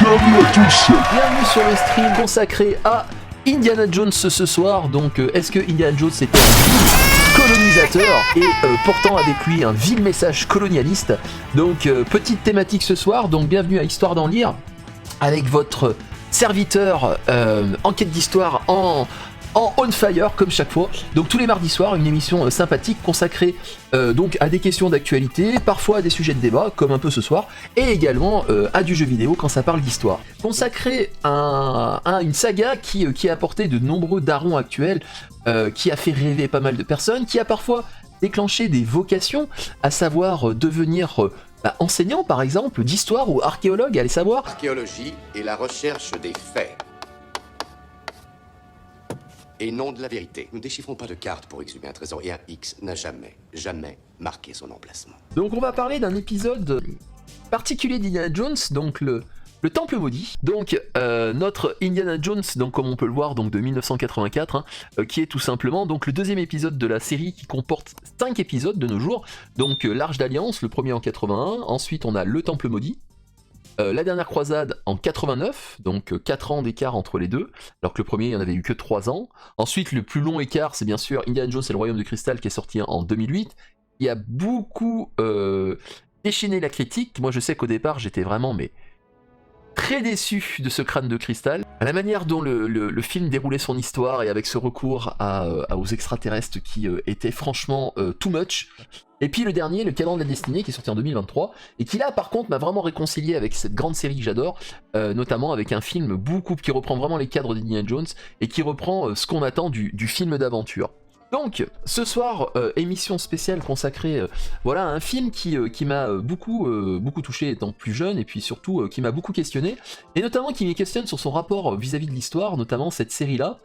Bienvenue à tous. Bienvenue sur le stream consacré à Indiana Jones ce soir. Donc est-ce que Indiana Jones était un colonisateur et portant avec lui un vil message colonialiste? Donc petite thématique ce soir, donc bienvenue à Histoire d'en lire avec votre serviteur enquête d'histoire en on fire comme chaque fois. Donc tous les mardis soirs, une émission sympathique consacrée donc à des questions d'actualité, parfois à des sujets de débat comme un peu ce soir, et également à du jeu vidéo quand ça parle d'histoire. Consacré à une saga qui a apporté de nombreux darons actuels, qui a fait rêver pas mal de personnes, qui a parfois déclenché des vocations, à savoir devenir enseignant par exemple d'histoire ou archéologue, allez savoir. Archéologie est la recherche des faits. Et non de la vérité. Nous ne déchiffrons pas de cartes pour exhumer un trésor, et un X n'a jamais marqué son emplacement. Donc on va parler d'un épisode particulier d'Indiana Jones, donc le Temple Maudit. Donc notre Indiana Jones, donc comme on peut le voir, donc de 1984, qui est tout simplement donc le deuxième épisode de la série qui comporte 5 épisodes de nos jours. Donc l'Arche d'Alliance, le premier en 81, ensuite on a le Temple Maudit. La dernière croisade en 89, donc 4 ans d'écart entre les deux, alors que le premier il n'y en avait eu que 3 ans. Ensuite le plus long écart c'est bien sûr Indiana Jones et le Royaume de Cristal qui est sorti en 2008. Il a beaucoup déchaîné la critique. Moi je sais qu'au départ j'étais vraiment très déçu de ce crâne de cristal. À la manière dont le film déroulait son histoire et avec ce recours aux extraterrestres qui était franchement too much. Et puis le dernier, le Cadran de la Destinée, qui est sorti en 2023, et qui là par contre m'a vraiment réconcilié avec cette grande série que j'adore, notamment avec un film qui reprend vraiment les cadres d'Indiana Jones, et qui reprend ce qu'on attend du film d'aventure. Donc, ce soir, émission spéciale consacrée à un film qui m'a beaucoup touché étant plus jeune, et puis surtout qui m'a beaucoup questionné, et notamment qui me questionne sur son rapport vis-à-vis de l'histoire, notamment cette série-là,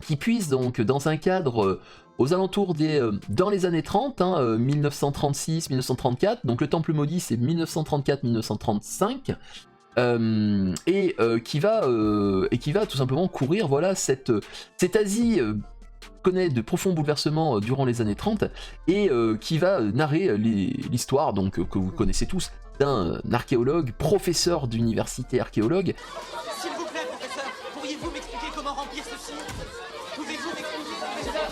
qui puise donc dans un cadre aux alentours dans les années 30, 1936-1934, donc le Temple Maudit c'est 1934-1935, qui va tout simplement courir cette Asie connaît de profonds bouleversements durant les années 30 et qui va narrer l'histoire donc que vous connaissez tous d'un archéologue, professeur d'université archéologue. S'il vous plaît, professeur, pourriez-vous m'expliquer comment remplir ceci? Pouvez-vous m'expliquer, professeur?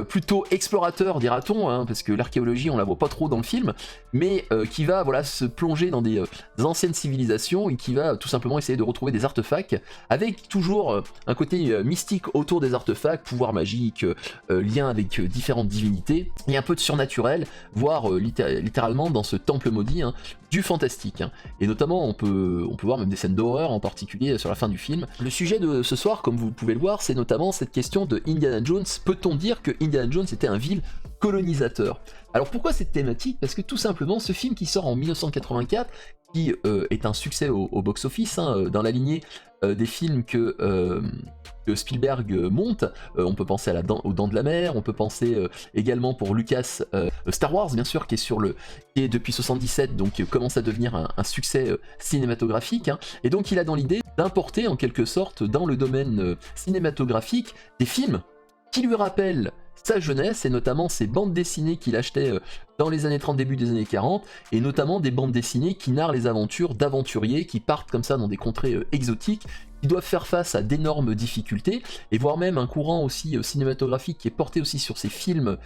Plutôt explorateur dira-t-on, parce que l'archéologie on la voit pas trop dans le film, mais qui va se plonger dans des anciennes civilisations et qui va tout simplement essayer de retrouver des artefacts avec toujours un côté mystique autour des artefacts, pouvoir magique, lien avec différentes divinités et un peu de surnaturel, voire littéralement dans ce temple maudit du fantastique, et notamment on peut voir même des scènes d'horreur en particulier sur la fin du film. Le sujet de ce soir, comme vous pouvez le voir, c'est notamment cette question de Indiana Jones. Peut-on dire que Indiana Jones était un vil colonisateur? Alors pourquoi cette thématique? Parce que tout simplement ce film qui sort en 1984, qui est un succès au box-office, dans la lignée des films que Spielberg monte, on peut penser aux Dents de la Mer, on peut penser également pour Lucas Star Wars bien sûr, qui est depuis 77, donc commence à devenir un succès cinématographique, et donc il a dans l'idée d'importer en quelque sorte dans le domaine cinématographique des films qui lui rappellent sa jeunesse, et notamment ses bandes dessinées qu'il achetait dans les années 30, début des années 40, et notamment des bandes dessinées qui narrent les aventures d'aventuriers qui partent comme ça dans des contrées exotiques, qui doivent faire face à d'énormes difficultés, et voire même un courant aussi cinématographique qui est porté aussi sur ces films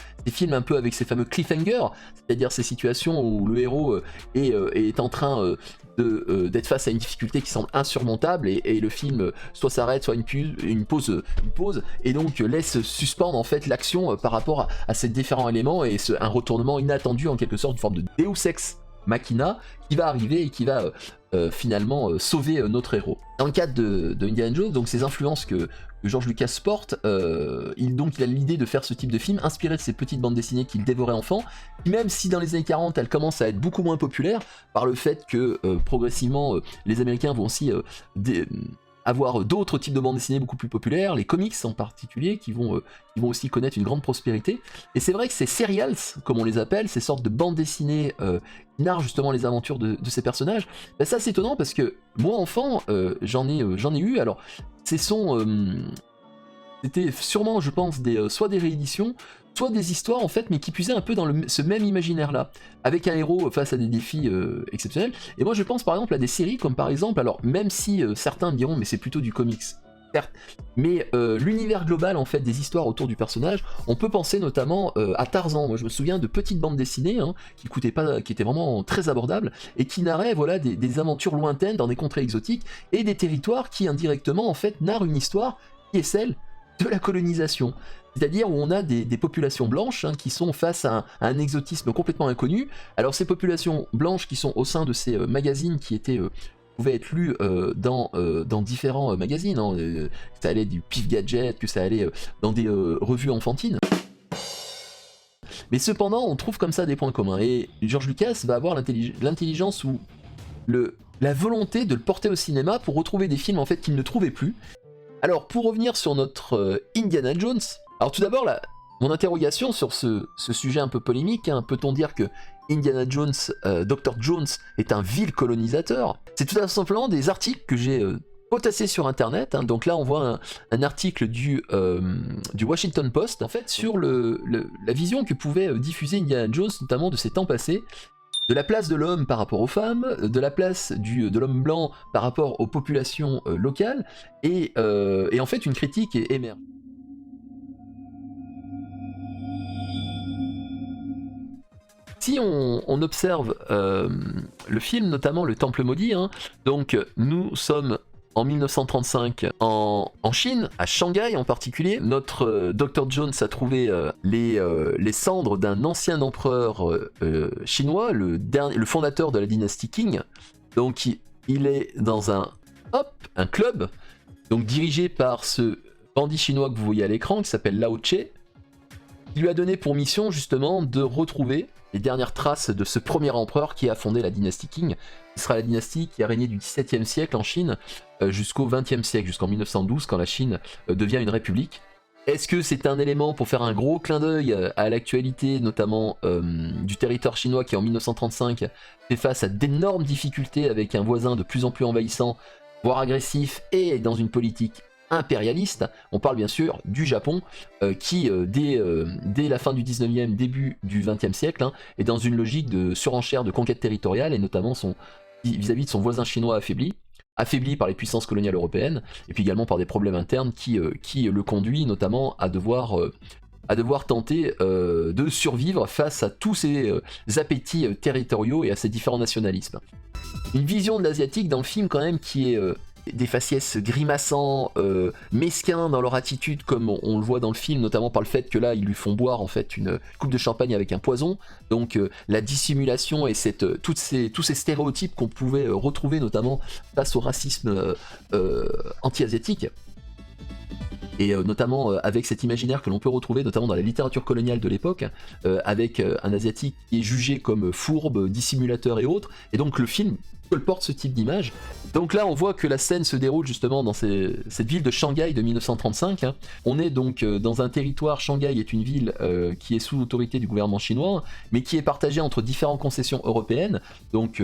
un peu avec ces fameux cliffhangers, c'est-à-dire ces situations où le héros est en train d'être face à une difficulté qui semble insurmontable, et le film soit s'arrête, soit une pause, et donc laisse suspendre en fait l'action par rapport à ces différents éléments, et un retournement inattendu en quelque sorte, une forme de Deus Ex Machina qui va arriver et qui va finalement sauver notre héros. Dans le cadre de Indiana Jones, donc ces influences que George Lucas porte, il a l'idée de faire ce type de film inspiré de ces petites bandes dessinées qu'il dévorait enfant, qui même si dans les années 40 elles commencent à être beaucoup moins populaires par le fait que progressivement les Américains vont aussi avoir d'autres types de bandes dessinées beaucoup plus populaires, les comics en particulier, qui vont aussi connaître une grande prospérité. Et c'est vrai que ces serials, comme on les appelle, ces sortes de bandes dessinées qui narrent justement les aventures de ces personnages, ça c'est étonnant parce que moi enfant, j'en ai eu, alors c'était sûrement je pense soit des rééditions, soit des histoires en fait, mais qui puisaient un peu dans ce même imaginaire-là, avec un héros face à des défis exceptionnels. Et moi je pense par exemple à des séries comme par exemple, alors même si certains diront mais c'est plutôt du comics, certes, mais l'univers global en fait des histoires autour du personnage, on peut penser notamment à Tarzan. Moi je me souviens de petites bandes dessinées qui étaient vraiment très abordables et qui narraient voilà des aventures lointaines dans des contrées exotiques et des territoires qui indirectement en fait narrent une histoire qui est celle de la colonisation. C'est-à-dire où on a des populations blanches qui sont face à un exotisme complètement inconnu. Alors ces populations blanches qui sont au sein de ces magazines qui pouvaient être lus dans différents magazines, que ça allait du Pif Gadget, que ça allait dans des revues enfantines. Mais cependant, on trouve comme ça des points communs. Et George Lucas va avoir l'intelligence ou la volonté de le porter au cinéma pour retrouver des films en fait qu'il ne trouvait plus. Alors pour revenir sur notre Indiana Jones, alors tout d'abord mon interrogation sur ce sujet un peu polémique, peut-on dire que Indiana Jones, Dr. Jones est un vil colonisateur? C'est tout simplement des articles que j'ai potassés sur internet, donc là on voit un article du Washington Post en fait sur la vision que pouvait diffuser Indiana Jones, notamment de ses temps passés, de la place de l'homme par rapport aux femmes, de la place de l'homme blanc par rapport aux populations locales, et en fait une critique émerge. Si on observe le film, notamment le Temple Maudit, donc nous sommes en 1935 en Chine, à Shanghai en particulier. Notre Dr. Jones a trouvé les cendres d'un ancien empereur chinois, le fondateur de la dynastie Qing. Donc il est dans un club, donc dirigé par ce bandit chinois que vous voyez à l'écran, qui s'appelle Lao Che, qui lui a donné pour mission justement de retrouver les dernières traces de ce premier empereur qui a fondé la dynastie Qing, qui sera la dynastie qui a régné du XVIIe siècle en Chine jusqu'au XXe siècle, jusqu'en 1912, quand la Chine devient une république. Est-ce que c'est un élément pour faire un gros clin d'œil à l'actualité, notamment du territoire chinois qui en 1935 fait face à d'énormes difficultés avec un voisin de plus en plus envahissant, voire agressif, et dans une politique impérialiste? On parle bien sûr du Japon qui dès la fin du 19e, début du 20e siècle est dans une logique de surenchère de conquête territoriale, et notamment vis-à-vis de son voisin chinois affaibli par les puissances coloniales européennes, et puis également par des problèmes internes qui le conduit notamment à devoir tenter de survivre face à tous ces appétits territoriaux et à ces différents nationalismes. Une vision de l'asiatique dans le film quand même qui est des faciès grimaçants, mesquins dans leur attitude, comme on le voit dans le film, notamment par le fait que là ils lui font boire en fait une coupe de champagne avec un poison. Donc la dissimulation et tous ces stéréotypes qu'on pouvait retrouver notamment face au racisme anti-asiatique. Et notamment avec cet imaginaire que l'on peut retrouver notamment dans la littérature coloniale de l'époque, avec un asiatique qui est jugé comme fourbe, dissimulateur et autres, et donc le film colporte ce type d'image. Donc là on voit que la scène se déroule justement dans cette ville de Shanghai de 1935. On est donc dans un territoire, Shanghai est une ville qui est sous l'autorité du gouvernement chinois, mais qui est partagée entre différentes concessions européennes, donc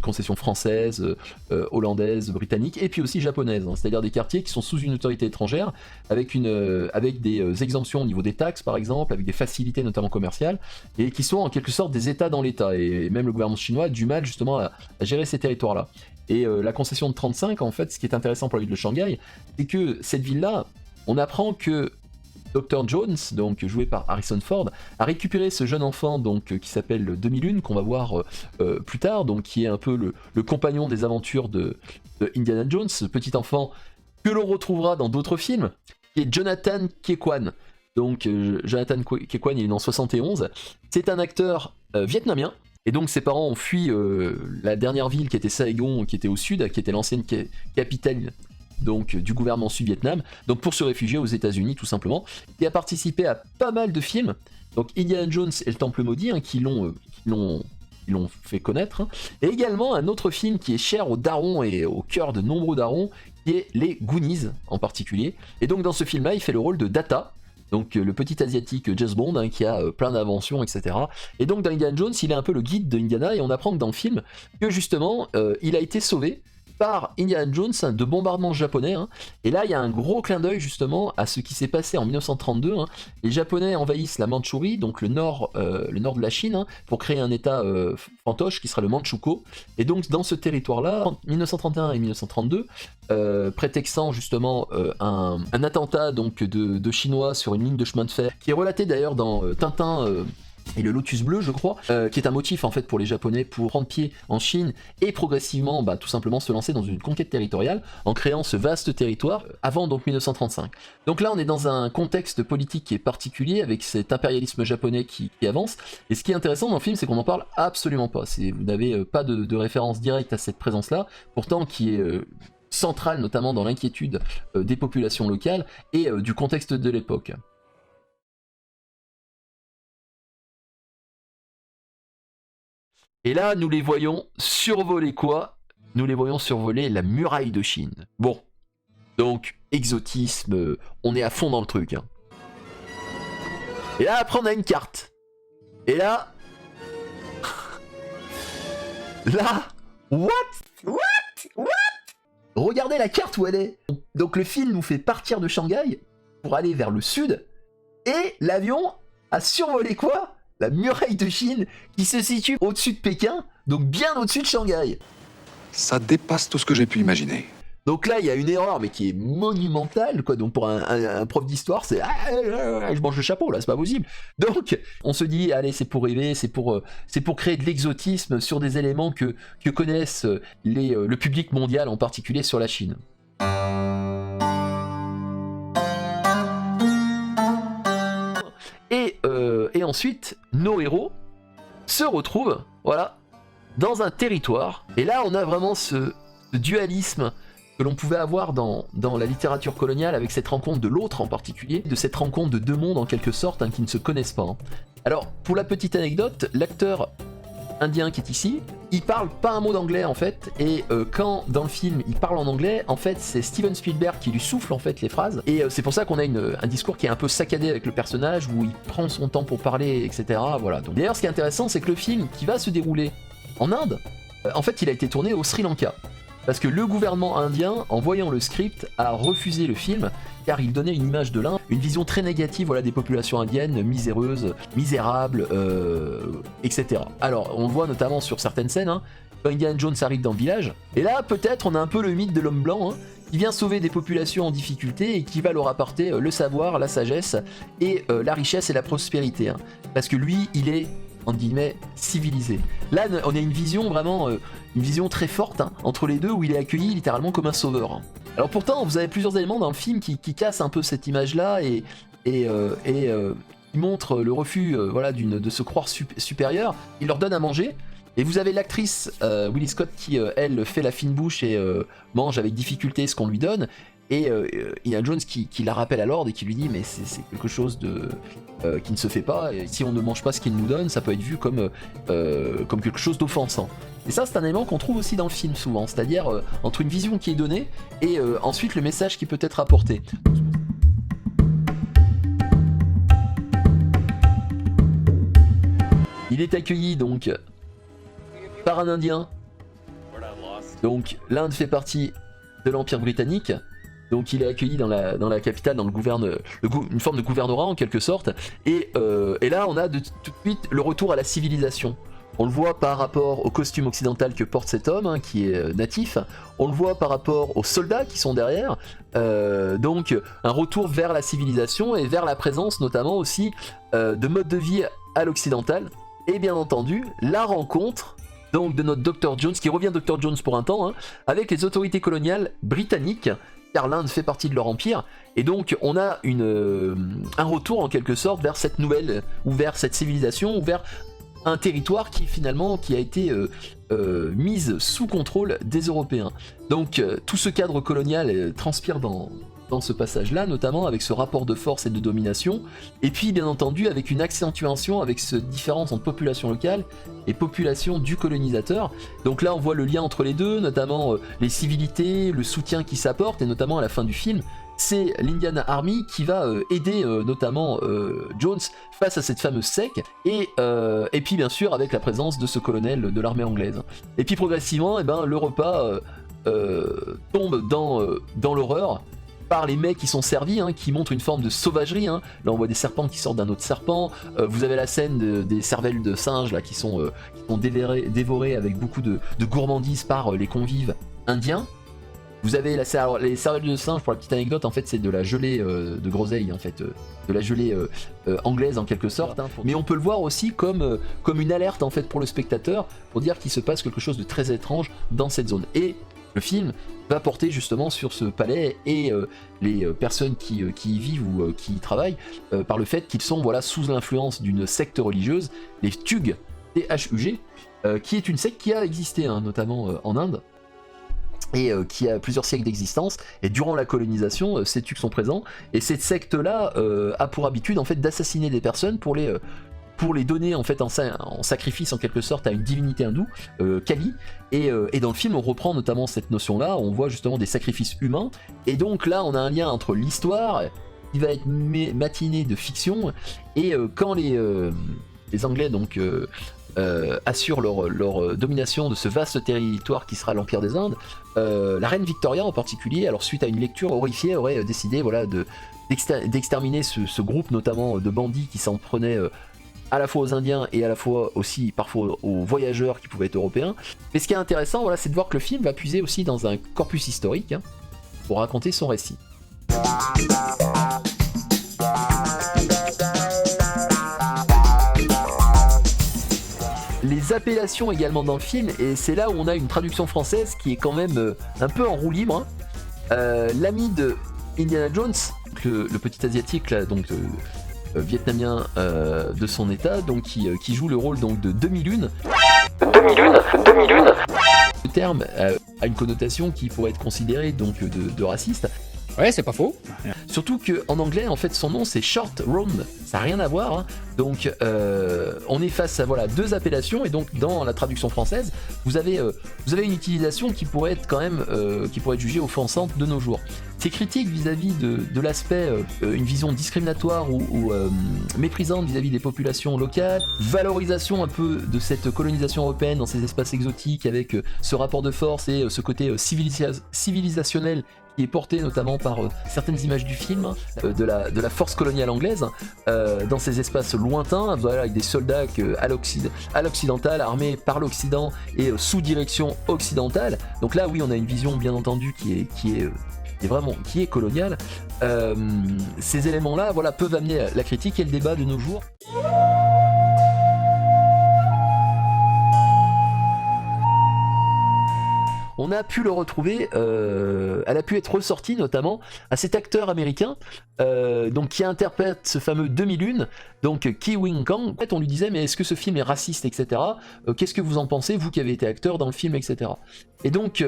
concessions françaises, hollandaises, britanniques, et puis aussi japonaises, c'est-à-dire des quartiers qui sont sous une autorité étrangère, avec des exemptions au niveau des taxes par exemple, avec des facilités notamment commerciales, et qui sont en quelque sorte des états dans l'état, et même le gouvernement chinois a du mal justement à gérer ces territoires-là. Et la concession de 35, en fait, ce qui est intéressant pour la ville de Shanghai, c'est que cette ville-là, on apprend que Dr. Jones, donc joué par Harrison Ford, a récupéré ce jeune enfant donc qui s'appelle Demi-Lune, qu'on va voir plus tard, donc qui est un peu le compagnon des aventures de Indiana Jones, ce petit enfant que l'on retrouvera dans d'autres films, qui est Jonathan Kekwan. Donc Jonathan Kekwan, il est né en 71. C'est un acteur vietnamien. Et donc ses parents ont fui la dernière ville qui était Saigon, qui était au sud, qui était l'ancienne capitale donc, du gouvernement sud-Vietnam, donc pour se réfugier aux États-Unis tout simplement. Il a participé à pas mal de films, donc Indiana Jones et le Temple Maudit, qui l'ont fait connaître, et également un autre film qui est cher aux darons et au cœur de nombreux darons, qui est les Goonies en particulier. Et donc dans ce film-là, il fait le rôle de Data, donc le petit asiatique James Bond qui a plein d'inventions, etc. Et donc dans Indiana Jones, il est un peu le guide de Indiana, et on apprend que dans le film que justement il a été sauvé par Indiana Jones de bombardements japonais. Hein. Et là, il y a un gros clin d'œil justement à ce qui s'est passé en 1932. Hein. Les Japonais envahissent la Mandchourie, donc le nord de la Chine, hein, pour créer un état fantoche qui sera le Manchukuo. Et donc dans ce territoire-là, en 1931 et 1932, prétextant justement un attentat donc de Chinois sur une ligne de chemin de fer, qui est relaté d'ailleurs dans Tintin et le Lotus Bleu, je crois, qui est un motif en fait pour les Japonais pour prendre pied en Chine et progressivement tout simplement se lancer dans une conquête territoriale en créant ce vaste territoire avant donc 1935. Donc là on est dans un contexte politique qui est particulier avec cet impérialisme japonais qui avance, et ce qui est intéressant dans le film c'est qu'on n'en parle absolument pas, vous n'avez pas de référence directe à cette présence là, pourtant qui est centrale notamment dans l'inquiétude des populations locales et du contexte de l'époque. Et là, nous les voyons survoler quoi? Nous les voyons survoler la muraille de Chine. Bon, donc, exotisme, on est à fond dans le truc. Hein. Et là, après, on a une carte. Et là... là... What? Regardez la carte où elle est. Donc le film nous fait partir de Shanghai pour aller vers le sud. Et l'avion a survolé quoi? La muraille de Chine qui se situe au-dessus de Pékin, donc bien au-dessus de Shanghai. Ça dépasse tout ce que j'ai pu imaginer. Donc là, il y a une erreur, mais qui est monumentale, quoi. Donc pour un prof d'histoire, c'est je mange le chapeau, là, c'est pas possible. Donc, on se dit, allez, c'est pour rêver, c'est pour créer de l'exotisme sur des éléments que connaissent le public mondial, en particulier sur la Chine. Et ensuite, nos héros se retrouvent, voilà, dans un territoire. Et là, on a vraiment ce dualisme que l'on pouvait avoir dans la littérature coloniale avec cette rencontre de l'autre en particulier, de cette rencontre de deux mondes en quelque sorte qui ne se connaissent pas. Hein. Alors, pour la petite anecdote, l'acteur indien qui est ici, il parle pas un mot d'anglais en fait, et quand dans le film il parle en anglais, en fait c'est Steven Spielberg qui lui souffle en fait les phrases, et c'est pour ça qu'on a un discours qui est un peu saccadé avec le personnage, où il prend son temps pour parler, etc. Voilà. Donc, d'ailleurs ce qui est intéressant c'est que le film qui va se dérouler en Inde, en fait il a été tourné au Sri Lanka. Parce que le gouvernement indien, en voyant le script, a refusé le film, car il donnait une image de l'Inde, une vision très négative voilà, des populations indiennes, miséreuses, misérables, etc. Alors, on le voit notamment sur certaines scènes, hein, quand Indiana Jones arrive dans le village, et là, peut-être, on a un peu le mythe de l'homme blanc, hein, qui vient sauver des populations en difficulté et qui va leur apporter le savoir, la sagesse, et la richesse et la prospérité. Hein, parce que lui, il est... entre guillemets, civilisé. Là, on a une vision vraiment, une vision très forte hein, entre les deux, où il est accueilli littéralement comme un sauveur. Hein. Alors pourtant, vous avez plusieurs éléments dans le film qui cassent un peu cette image-là et qui montrent le refus voilà, de se croire supérieur. Il leur donne à manger. Et vous avez l'actrice Willie Scott qui, elle, fait la fine bouche et mange avec difficulté ce qu'on lui donne. Et il y a Jones qui la rappelle à l'ordre et qui lui dit mais c'est quelque chose qui ne se fait pas, et si on ne mange pas ce qu'il nous donne, ça peut être vu comme quelque chose d'offensant. Et ça c'est un élément qu'on trouve aussi dans le film souvent, c'est-à-dire entre une vision qui est donnée et ensuite le message qui peut être apporté. Il est accueilli donc par un Indien. Donc l'Inde fait partie de l'Empire britannique. Donc il est accueilli dans la capitale, dans une forme de gouvernorat en quelque sorte. Et là on a tout de suite le retour à la civilisation. On le voit par rapport au costume occidental que porte cet homme, hein, qui est natif. On le voit par rapport aux soldats qui sont derrière. Donc un retour vers la civilisation et vers la présence notamment aussi de modes de vie à l'occidental. Et bien entendu, la rencontre donc, de notre Dr. Jones, qui revient Dr. Jones pour un temps, hein, avec les autorités coloniales britanniques, car l'Inde fait partie de leur empire, et donc on a un retour en quelque sorte vers cette nouvelle, ou vers cette civilisation, ou vers un territoire qui finalement qui a été mise sous contrôle des Européens. Donc tout ce cadre colonial transpire dans ce passage-là, notamment avec ce rapport de force et de domination, et puis bien entendu avec une accentuation avec cette différence entre population locale et population du colonisateur. Donc là on voit le lien entre les deux, notamment les civilités, le soutien qui s'apporte, et notamment à la fin du film, c'est l'Indian Army qui va aider notamment Jones face à cette fameuse secte, et puis bien sûr avec la présence de ce colonel de l'armée anglaise. Et puis progressivement, le repas tombe dans l'horreur par les mecs qui sont servis, hein, qui montrent une forme de sauvagerie. Hein. Là, on voit des serpents qui sortent d'un autre serpent. Vous avez la scène des cervelles de singes là, qui sont dévorées avec beaucoup de gourmandises par les convives indiens. Vous avez les cervelles de singe, pour la petite anecdote, en fait, c'est de la gelée de groseille, en fait, de la gelée anglaise en quelque sorte. Hein. Mais on peut le voir aussi comme une alerte en fait pour le spectateur, pour dire qu'il se passe quelque chose de très étrange dans cette zone. Et le film va porter justement sur ce palais et les personnes qui y vivent ou qui y travaillent par le fait qu'ils sont sous l'influence d'une secte religieuse, les Thug, THUG, qui est une secte qui a existé hein, notamment en Inde et qui a plusieurs siècles d'existence. Et durant la colonisation, ces Thugs sont présents et cette secte-là a pour habitude en fait d'assassiner des personnes pour les donner en fait en sacrifice en quelque sorte à une divinité hindoue, Kali. Et dans le film on reprend notamment cette notion là, on voit justement des sacrifices humains, et donc là on a un lien entre l'histoire qui va être matinée de fiction, et quand les Anglais donc assurent leur domination de ce vaste territoire qui sera l'Empire des Indes, la reine Victoria en particulier, alors suite à une lecture horrifiée, aurait décidé d'exterminer ce groupe notamment de bandits qui s'en prenaient à la fois aux Indiens et à la fois aussi parfois aux voyageurs qui pouvaient être européens. Mais ce qui est intéressant, c'est de voir que le film va puiser aussi dans un corpus historique hein, pour raconter son récit. Les appellations également dans le film, et c'est là où on a une traduction française qui est quand même un peu en roue libre. Hein. L'ami de Indiana Jones, le petit asiatique là, donc vietnamien de son état, donc qui joue le rôle donc de demi-lune. Le terme a une connotation qui pourrait être considérée donc de raciste. Ouais, c'est pas faux. Surtout qu'en anglais, en fait, son nom c'est Short Round, ça n'a rien à voir. Hein. Donc, on est face à deux appellations, et donc dans la traduction française, vous avez une utilisation qui pourrait être quand même, qui pourrait être jugée offensante de nos jours. Ces critiques vis-à-vis de l'aspect, une vision discriminatoire ou méprisante vis-à-vis des populations locales, valorisation un peu de cette colonisation européenne dans ces espaces exotiques avec ce rapport de force et ce côté civilisationnel qui est porté notamment par certaines images du film, de la force coloniale anglaise, dans ces espaces lointains, avec des soldats à l'occidental, armés par l'Occident et sous direction occidentale. Donc là, oui, on a une vision bien entendu qui est coloniale. Ces éléments-là, peuvent amener la critique et le débat de nos jours. On a pu le retrouver, elle a pu être ressortie notamment à cet acteur américain donc qui interprète ce fameux demi-lune, donc Ke Huy Quan. En fait, on lui disait mais est-ce que ce film est raciste, etc. Qu'est-ce que vous en pensez, vous qui avez été acteur dans le film, etc. Et donc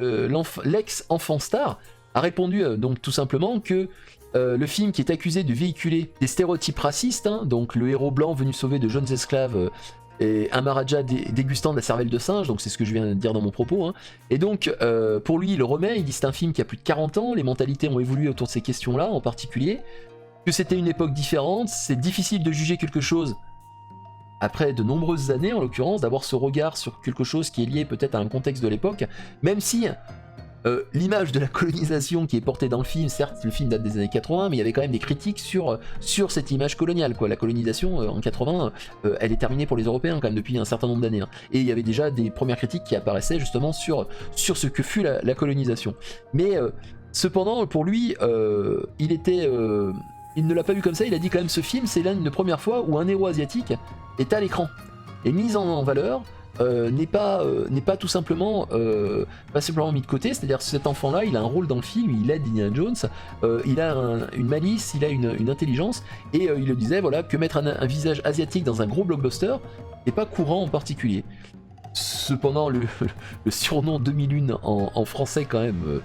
l'ex-enfant star a répondu donc tout simplement que le film qui est accusé de véhiculer des stéréotypes racistes, hein, donc le héros blanc venu sauver de jeunes esclaves et un Maharaja dégustant de la cervelle de singe, donc c'est ce que je viens de dire dans mon propos, hein. Et donc pour lui il le remet, il dit c'est un film qui a plus de 40 ans, les mentalités ont évolué autour de ces questions-là en particulier, que c'était une époque différente, c'est difficile de juger quelque chose après de nombreuses années en l'occurrence, d'avoir ce regard sur quelque chose qui est lié peut-être à un contexte de l'époque, même si l'image de la colonisation qui est portée dans le film, certes le film date des années 80, mais il y avait quand même des critiques sur cette image coloniale, quoi. La colonisation en 80, elle est terminée pour les Européens quand même depuis un certain nombre d'années, hein. Et il y avait déjà des premières critiques qui apparaissaient justement sur ce que fut la colonisation. Mais cependant pour lui, il ne l'a pas vu comme ça, il a dit quand même ce film c'est l'une des premières fois où un héros asiatique est à l'écran, est mis en valeur, n'est pas tout simplement mis de côté, c'est-à-dire que cet enfant-là, il a un rôle dans le film, il aide Indiana Jones, il a une malice, il a une intelligence, et il le disait, que mettre un visage asiatique dans un gros blockbuster n'est pas courant en particulier. Cependant, le surnom demi-lune en français quand même,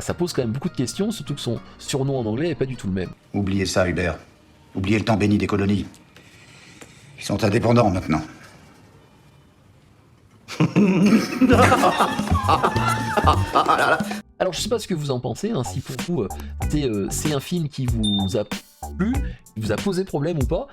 ça pose quand même beaucoup de questions, surtout que son surnom en anglais n'est pas du tout le même. Oubliez ça, Hubert. Oubliez le temps béni des colonies. Ils sont indépendants maintenant. Alors je sais pas ce que vous en pensez, hein, si pour vous c'est un film qui vous a plu, qui vous a posé problème ou pas.